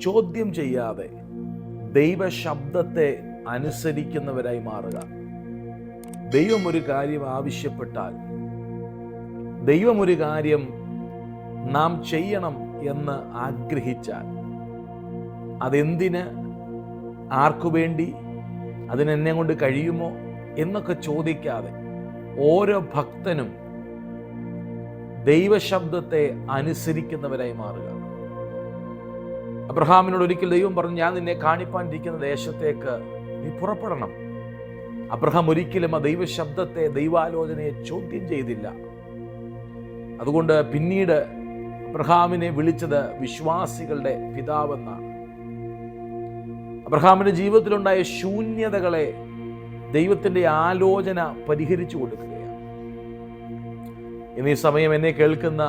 ചോദ്യം ചെയ്യാതെ ദൈവശബ്ദത്തെ അനുസരിക്കുന്നവരായി മാറുക. ദൈവം ഒരു കാര്യം ആവശ്യപ്പെട്ടാൽ, ദൈവം ഒരു കാര്യം നാം ചെയ്യണം എന്ന് ആഗ്രഹിച്ചാൽ, അതെന്തിന്, ആർക്കു വേണ്ടി, അതിനെന്നെ കൊണ്ട് കഴിയുമോ എന്നൊക്കെ ചോദിക്കാതെ ഓരോ ഭക്തനും ദൈവശബ്ദത്തെ അനുസരിക്കുന്നവരായി മാറുക. അബ്രഹാമിനോട് ഒരിക്കൽ ദൈവം പറഞ്ഞു, ഞാൻ നിന്നെ കാണിപ്പാനിരിക്കുന്ന ദേശത്തേക്ക് നീ പുറപ്പെടണം. അബ്രഹാം ഒരിക്കലും ആ ദൈവശബ്ദത്തെ, ദൈവാലോചനയെ ചോദ്യം ചെയ്തില്ല. അതുകൊണ്ട് പിന്നീട് അബ്രഹാമിനെ വിളിച്ചത് വിശ്വാസികളുടെ പിതാവെന്നാണ്. അബ്രഹാമിന്റെ ജീവിതത്തിലുണ്ടായ ശൂന്യതകളെ ദൈവത്തിന്റെ ആലോചന പരിഹരിച്ചു കൊടുക്കുകയാണ്. ഇന്നീ സമയം എന്നെ കേൾക്കുന്ന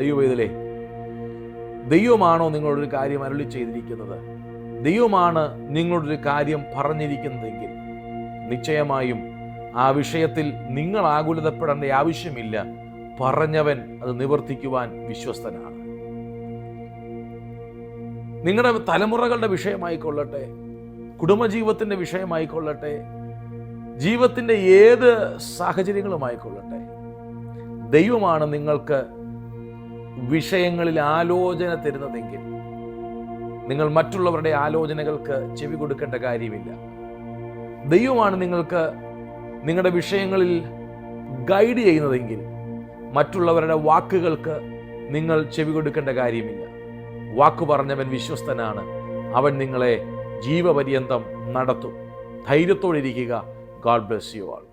ദൈവവേദലേ, ദൈവമാണോ നിങ്ങളൊരു കാര്യം അരുളി ചെയ്തിരിക്കുന്നത്? ദൈവമാണ് നിങ്ങളൊരു കാര്യം പറഞ്ഞിരിക്കുന്നതെങ്കിൽ നിശ്ചയമായും ആ വിഷയത്തിൽ നിങ്ങൾ ആകുലതപ്പെടേണ്ട ആവശ്യമില്ല. പറഞ്ഞവൻ അത് നിവർത്തിക്കുവാൻ വിശ്വസ്തനാണ്. നിങ്ങളുടെ തലമുറകളുടെ വിഷയമായിക്കൊള്ളട്ടെ, കുടുംബജീവിതത്തിന്റെ വിഷയമായിക്കൊള്ളട്ടെ, ജീവിതത്തിന്റെ ഏത് സാഹചര്യങ്ങളുമായിക്കൊള്ളട്ടെ, ദൈവമാണ് നിങ്ങൾക്ക് വിഷയങ്ങളിൽ ആലോചന തരുന്നതെങ്കിൽ നിങ്ങൾ മറ്റുള്ളവരുടെ ആലോചനകൾക്ക് ചെവി കൊടുക്കേണ്ട കാര്യമില്ല. ദൈവമാണ് നിങ്ങൾക്ക് നിങ്ങളുടെ വിഷയങ്ങളിൽ ഗൈഡ് ചെയ്യുന്നതെങ്കിൽ മറ്റുള്ളവരുടെ വാക്കുകൾക്ക് നിങ്ങൾ ചെവി കൊടുക്കേണ്ട കാര്യമില്ല. വാക്ക് പറഞ്ഞവൻ വിശ്വസ്തനാണ്, അവൻ നിങ്ങളെ ജീവപര്യന്തം നടത്തും. ധൈര്യത്തോടെ ഇരിക്കുക. God bless you all.